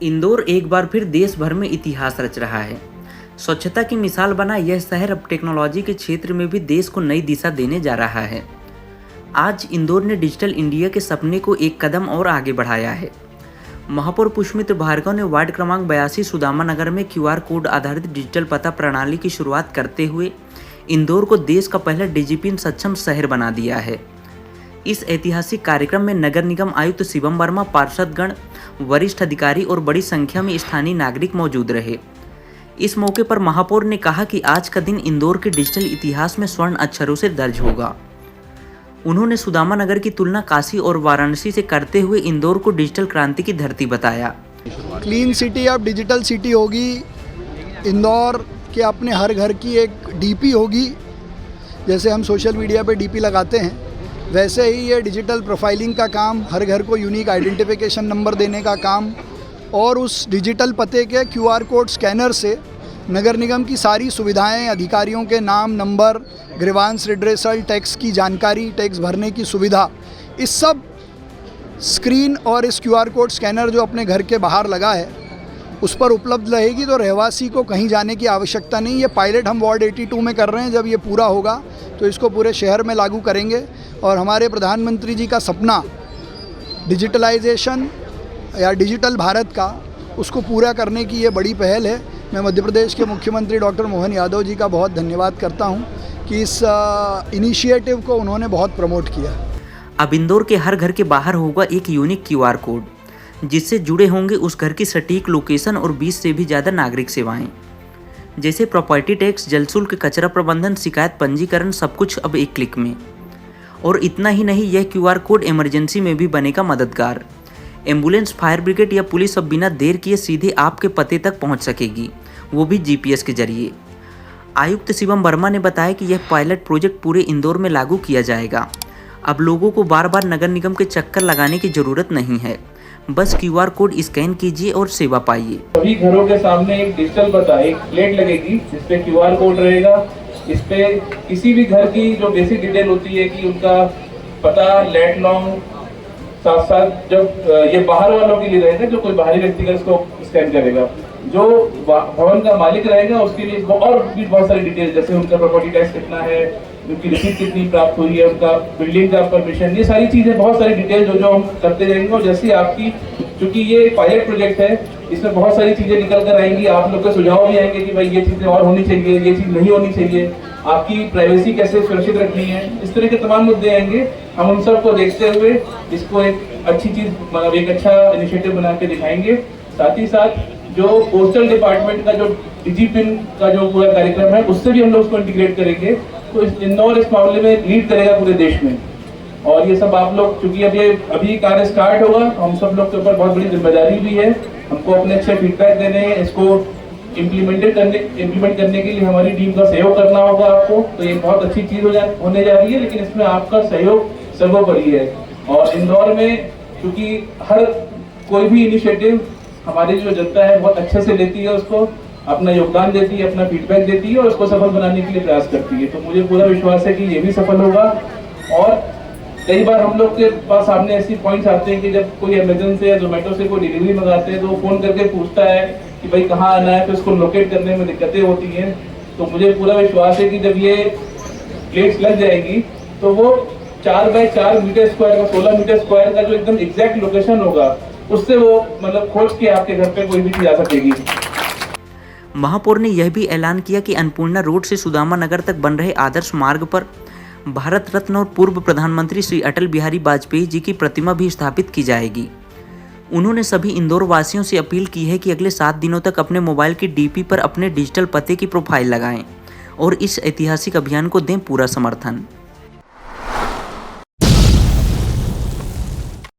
इंदौर एक बार फिर देश भर में इतिहास रच रहा है। स्वच्छता की मिसाल बना यह शहर अब टेक्नोलॉजी के क्षेत्र में भी देश को नई दिशा देने जा रहा है। आज इंदौर ने डिजिटल इंडिया के सपने को एक कदम और आगे बढ़ाया है। महापौर पुष्पमित्र भार्गव ने वार्ड क्रमांक 82 सुदामा नगर में QR कोड आधारित डिजिटल पता प्रणाली की शुरुआत करते हुए इंदौर को देश का पहला डिजिपिन सक्षम शहर बना दिया है। इस ऐतिहासिक कार्यक्रम में नगर निगम आयुक्त शिवम वर्मा, पार्षदगण, वरिष्ठ अधिकारी और बड़ी संख्या में स्थानीय नागरिक मौजूद रहे। इस मौके पर महापौर ने कहा कि आज का दिन इंदौर के डिजिटल इतिहास में स्वर्ण अक्षरों से दर्ज होगा। उन्होंने सुदामा नगर की तुलना काशी और वाराणसी से करते हुए इंदौर को डिजिटल क्रांति की धरती बताया। क्लीन सिटी अब डिजिटल सिटी होगी। इंदौर के अपने हर घर की एक डीपी होगी। जैसे हम सोशल मीडिया पे डीपी लगाते हैं, वैसे ही ये डिजिटल प्रोफाइलिंग का काम, हर घर को यूनिक आइडेंटिफिकेशन नंबर देने का काम और उस डिजिटल पते के QR कोड स्कैनर से नगर निगम की सारी सुविधाएं, अधिकारियों के नाम, नंबर, ग्रीवांस रिड्रेसल, टैक्स की जानकारी, टैक्स भरने की सुविधा, इस सब स्क्रीन और इस QR कोड स्कैनर जो अपने घर के बाहर लगा है उस पर उपलब्ध रहेगी। तो रहवासी को कहीं जाने की आवश्यकता नहीं। ये पायलट हम वार्ड 82 में कर रहे हैं। जब ये पूरा होगा तो इसको पूरे शहर में लागू करेंगे और हमारे प्रधानमंत्री जी का सपना डिजिटलाइजेशन या डिजिटल भारत का, उसको पूरा करने की ये बड़ी पहल है। मैं मध्य प्रदेश के मुख्यमंत्री डॉक्टर मोहन यादव जी का बहुत धन्यवाद करता हूँ कि इस इनिशिएटिव को उन्होंने बहुत प्रमोट किया। अब इंदौर के हर घर के बाहर होगा एक यूनिक QR कोड, जिससे जुड़े होंगे उस घर की सटीक लोकेशन और 20 से भी ज़्यादा नागरिक सेवाएं, जैसे प्रॉपर्टी टैक्स, जल शुल्क, कचरा प्रबंधन, शिकायत पंजीकरण, सब कुछ अब एक क्लिक में। और इतना ही नहीं, यह QR कोड इमरजेंसी में भी बनेगा मददगार। एम्बुलेंस, फायर ब्रिगेड या पुलिस अब बिना देर किए सीधे आपके पते तक पहुंच सकेगी, वो भी GPS के जरिए। आयुक्त शिवम वर्मा ने बताया कि यह पायलट प्रोजेक्ट पूरे इंदौर में लागू किया जाएगा। अब लोगों को बार बार नगर निगम के चक्कर लगाने की जरूरत नहीं है। बस QR कोड स्कैन कीजिए और सेवा पाइए। सभी घरों के सामने एक डिजिटल पता, एक प्लेट लगेगी जिसपे QR कोड रहेगा। इस पे किसी भी घर की जो बेसिक डिटेल होती है कि उनका पता, लैंड लॉन्ग, साथ साथ जब ये बाहर वालों के लिए रहेगा, जो कोई बाहरी व्यक्ति का इसको स्कैन करेगा, जो भवन का मालिक रहेगा उसके लिए और भी बहुत सारी डिटेल, जैसे उनका प्रॉपर्टी टैक्स कितना है, उनकी रसीद कितनी प्राप्त हुई है, उनका बिल्डिंग का परमिशन, ये सारी चीजें, बहुत सारी डिटेल जो हम करते जाएंगे। और जैसे आपकी, क्योंकि ये पायलट प्रोजेक्ट है, इसमें बहुत सारी चीजें निकल कर आएंगी। आप लोग के सुझाव भी आएंगे कि भाई ये चीजें और होनी चाहिए, ये चीज नहीं होनी चाहिए, आपकी प्राइवेसी कैसे सुरक्षित रखनी है, इस तरह के तमाम मुद्दे आएंगे। हम उन सब को देखते हुए इसको एक अच्छी चीज, मतलब एक अच्छा इनिशिएटिव बना के दिखाएंगे। साथ ही साथ जो पोस्टल डिपार्टमेंट का जो डिजिपिन का जो पूरा कार्यक्रम है, उससे भी हम लोग उसको इंटीग्रेट करेंगे। तो इंदौर इस मामले में लीड करेगा पूरे देश में। और ये सब आप लोग, चूंकि अभी कार्य स्टार्ट होगा, हम सब लोग के ऊपर बहुत बड़ी जिम्मेदारी भी है। हमको अपने अच्छे फीडबैक देने हैं, इसको इम्प्लीमेंट करने के लिए हमारी टीम का सहयोग करना होगा आपको। तो ये बहुत अच्छी चीज होने जा रही है, लेकिन इसमें आपका सहयोग सर्वोपरि है। और इंदौर में क्योंकि हर कोई भी इनिशिएटिव हमारी जो जनता है बहुत अच्छे से लेती है, उसको अपना योगदान देती है, अपना फीडबैक देती है और उसको सफल बनाने के लिए प्रयास करती है। तो मुझे पूरा विश्वास है कि ये भी सफल होगा। और कई बार हम लोग के पास सामने ऐसी पॉइंट्स आते हैं कि जब कोई अमेजन या जोमेटो से कोई डिलीवरी मंगाते हैं तो वो फोन करके पूछता है कि भाई कहाँ आना है, तो उसको लोकेट करने में दिक्कतें होती हैं। तो मुझे पूरा विश्वास है कि जब ये प्लेट्स लग जाएगी तो वो 4 बाय 4 मीटर स्क्वायर का, 16 मीटर स्क्वायर का जो एकदम एग्जैक्ट लोकेशन होगा, उससे वो मतलब खोज के आपके घर पे कोई भी चीज आ सकेगी। महापौर ने यह भी ऐलान किया कि अन्नपूर्णा रोड से सुदामा नगर तक बन रहे आदर्श मार्ग पर भारत रत्न और पूर्व प्रधानमंत्री श्री अटल बिहारी वाजपेयी जी की प्रतिमा भी स्थापित की जाएगी। उन्होंने सभी इंदौर वासियों से अपील की है कि अगले 7 दिनों तक अपने मोबाइल की DP पर अपने डिजिटल पते की प्रोफाइल लगाएं और इस ऐतिहासिक अभियान को दें पूरा समर्थन।